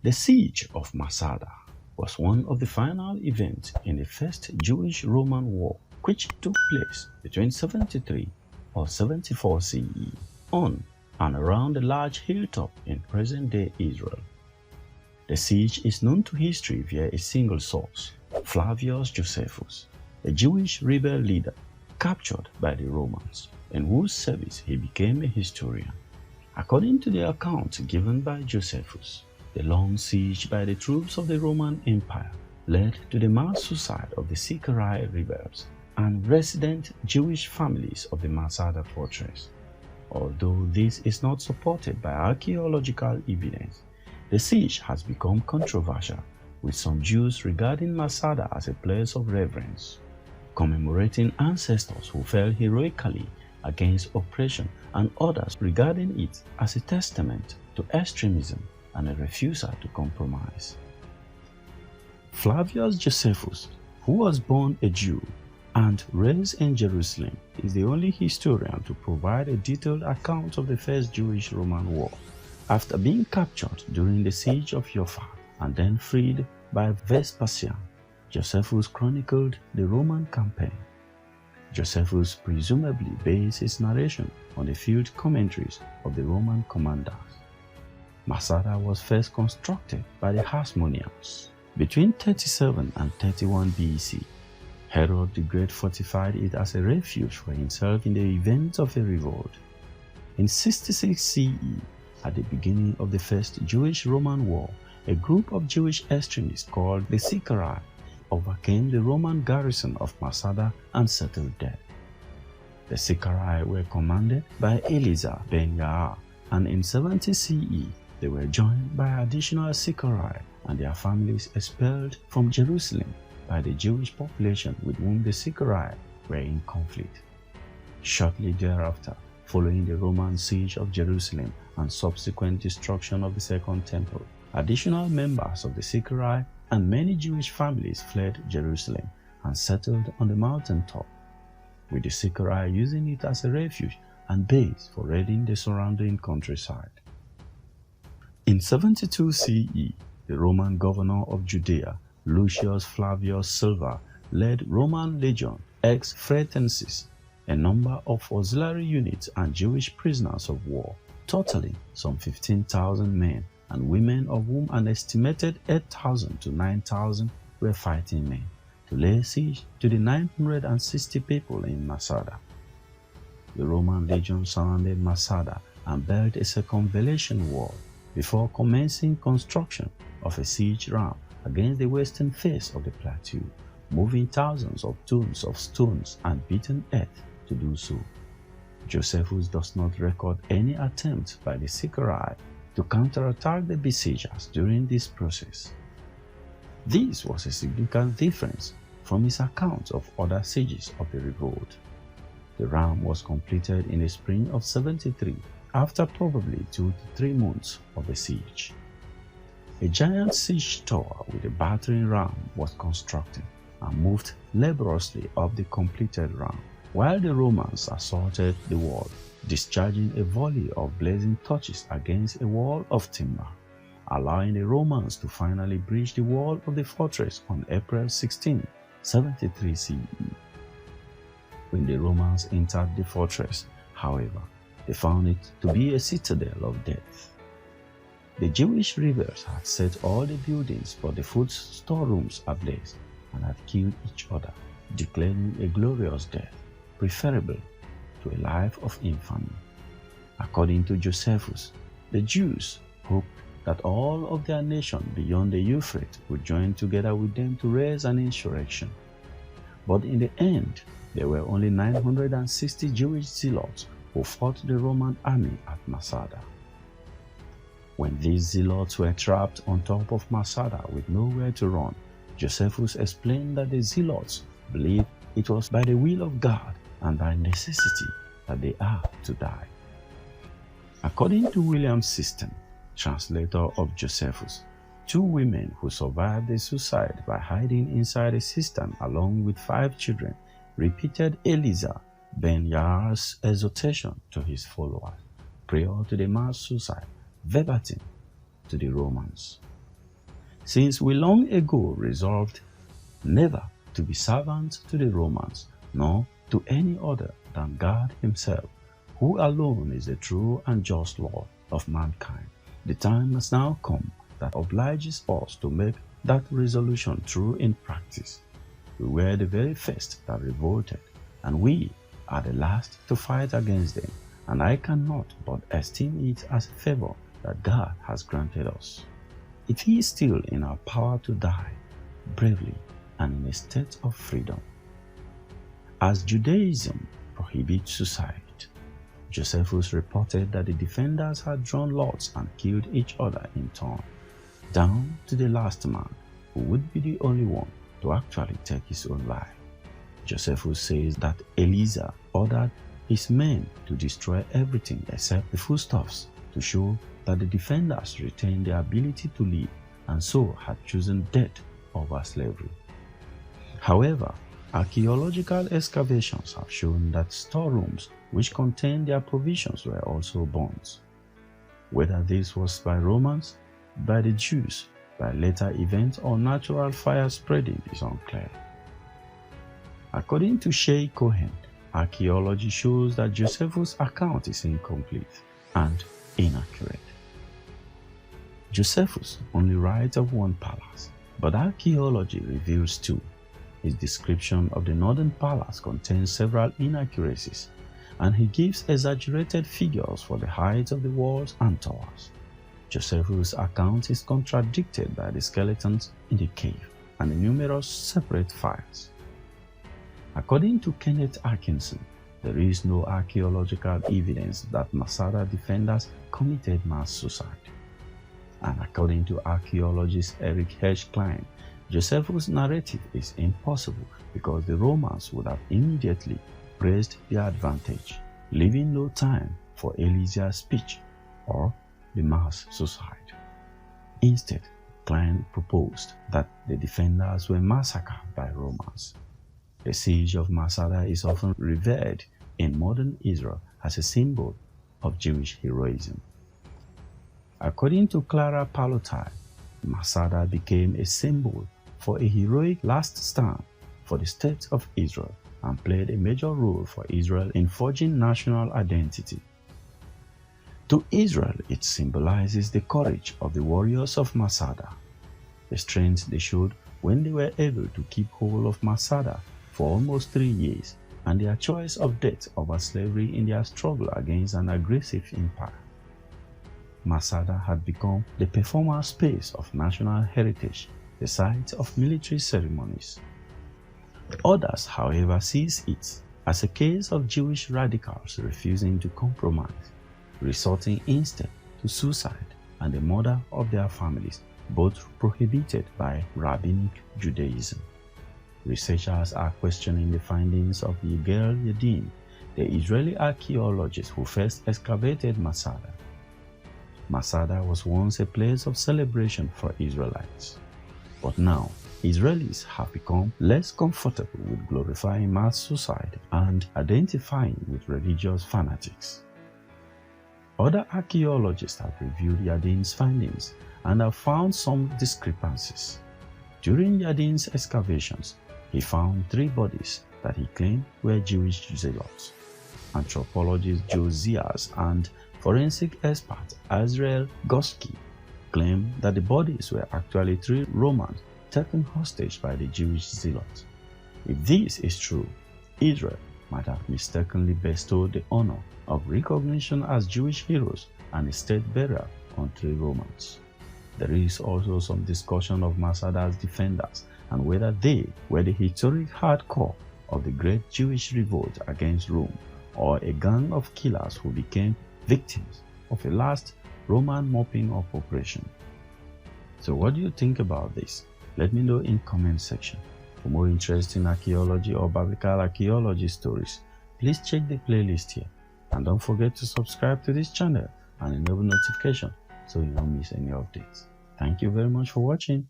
The siege of Masada was one of the final events in the First Jewish-Roman War, which took place between 73 or 74 CE on and around the large hilltop in present-day Israel. The siege is known to history via a single source, Flavius Josephus, a Jewish rebel leader captured by the Romans, in whose service he became a historian. According to the account given by Josephus, the long siege by the troops of the Roman Empire led to the mass suicide of the Sicarii rebels and resident Jewish families of the Masada fortress. Although this is not supported by archaeological evidence, the siege has become controversial, with some Jews regarding Masada as a place of reverence, commemorating ancestors who fell heroically against oppression, and others regarding it as a testament to extremism and a refusal to compromise. Flavius Josephus, who was born a Jew and raised in Jerusalem, is the only historian to provide a detailed account of the First Jewish-Roman War. After being captured during the siege of Jaffa and then freed by Vespasian, Josephus chronicled the Roman campaign. Josephus presumably based his narration on the field commentaries of the Roman commanders. Masada was first constructed by the Hasmoneans between 37 and 31 BC. Herod the Great fortified it as a refuge for himself in the event of a revolt. In 66 CE, at the beginning of the First Jewish-Roman War, a group of Jewish extremists called the Sicarii overcame the Roman garrison of Masada and settled there. The Sicarii were commanded by Eleazar ben Yair, and in 70 CE, they were joined by additional Sicarii and their families expelled from Jerusalem by the Jewish population with whom the Sicarii were in conflict. Shortly thereafter, following the Roman siege of Jerusalem and subsequent destruction of the Second Temple, additional members of the Sicarii and many Jewish families fled Jerusalem and settled on the mountaintop, with the Sicarii using it as a refuge and base for raiding the surrounding countryside. In 72 CE, the Roman governor of Judea, Lucius Flavius Silva, led Roman legion ex fretensis, a number of auxiliary units and Jewish prisoners of war, totaling some 15,000 men and women, of whom an estimated 8,000 to 9,000 were fighting men, to lay siege to the 960 people in Masada. The Roman legion surrounded Masada and built a circumvallation wall before commencing construction of a siege ram against the western face of the plateau, moving thousands of tons of stones and beaten earth to do so. Josephus does not record any attempt by the Sicarii to counterattack the besiegers during this process. This was a significant difference from his account of other sieges of the revolt. The ram was completed in the spring of 73, after probably 2 to 3 months of the siege. A giant siege tower with a battering ram was constructed and moved laboriously up the completed ram, while the Romans assaulted the wall, discharging a volley of blazing torches against a wall of timber, allowing the Romans to finally breach the wall of the fortress on April 16, 73 CE. When the Romans entered the fortress, however, they found it to be a citadel of death. The Jewish rebels had set all the buildings but the food storerooms ablaze and had killed each other, declaring a glorious death, preferable to a life of infamy. According to Josephus, the Jews hoped that all of their nation beyond the Euphrates would join together with them to raise an insurrection. But in the end, there were only 960 Jewish zealots who fought the Roman army at Masada. When these zealots were trapped on top of Masada with nowhere to run, Josephus explained that the zealots believed it was by the will of God and by necessity that they are to die. According to William System, translator of Josephus, 2 women who survived the suicide by hiding inside a cistern along with 5 children repeated Eleazar ben Yair's exhortation to his followers prior to the mass suicide, verbatim to the Romans. since we long ago resolved never to be servants to the Romans, nor to any other than God himself, who alone is the true and just Lord of mankind. The time has now come that obliges us to make that resolution true in practice. We were the very first that revolted, and we are the last to fight against them, and I cannot but esteem it as a favor that God has granted us. It is still in our power to die bravely and in a state of freedom. As Judaism prohibits suicide, Josephus reported that the defenders had drawn lots and killed each other in turn, down to the last man, who would be the only one to actually take his own life. Josephus says that Eleazar ordered his men to destroy everything except the foodstuffs to show that the defenders retained the ability to live and so had chosen death over slavery. However, archaeological excavations have shown that storerooms which contained their provisions were also burnt. Whether this was by Romans, by the Jews, by later events, or natural fire spreading is unclear. According to Sheikh Cohen, archaeology shows that Josephus' account is incomplete and inaccurate. Josephus only writes of one palace, but archaeology reveals two. His description of the northern palace contains several inaccuracies, and he gives exaggerated figures for the height of the walls and towers. Josephus' account is contradicted by the skeletons in the cave and the numerous separate fires. According to Kenneth Atkinson, there is no archaeological evidence that Masada defenders committed mass suicide. And according to archaeologist Eric H. Klein, Josephus' narrative is impossible because the Romans would have immediately praised their advantage, leaving no time for Eleazar's speech or the mass suicide. Instead, Klein proposed that the defenders were massacred by Romans. The siege of Masada is often revered in modern Israel as a symbol of Jewish heroism. According to Clara Palotai, Masada became a symbol for a heroic last stand for the state of Israel and played a major role for Israel in forging national identity. To Israel, it symbolizes the courage of the warriors of Masada, the strength they showed when they were able to keep hold of Masada for almost 3 years, and their choice of death over slavery in their struggle against an aggressive empire. Masada had become the performance space of national heritage, the site of military ceremonies. Others, however, sees it as a case of Jewish radicals refusing to compromise, resorting instead to suicide and the murder of their families, both prohibited by rabbinic Judaism. Researchers are questioning the findings of Yigal Yadin, the Israeli archaeologist who first excavated Masada. Masada was once a place of celebration for Israelites, but now Israelis have become less comfortable with glorifying mass suicide and identifying with religious fanatics. Other archaeologists have reviewed Yadin's findings and have found some discrepancies. During Yadin's excavations, he found 3 bodies that he claimed were Jewish zealots. Anthropologist Josias and forensic expert Azrael Goski claim that the bodies were actually 3 Romans taken hostage by the Jewish zealots. If this is true, Israel might have mistakenly bestowed the honor of recognition as Jewish heroes and a state burial on 3 Romans. There is also some discussion of Masada's defenders and whether they were the historic hardcore of the Great Jewish Revolt against Rome, or a gang of killers who became victims of a last Roman mopping up operation. So what do you think about this? Let me know in comment section. For more interesting archaeology or biblical archaeology stories, please check the playlist here. And don't forget to subscribe to this channel and enable notification so you don't miss any updates. Thank you very much for watching.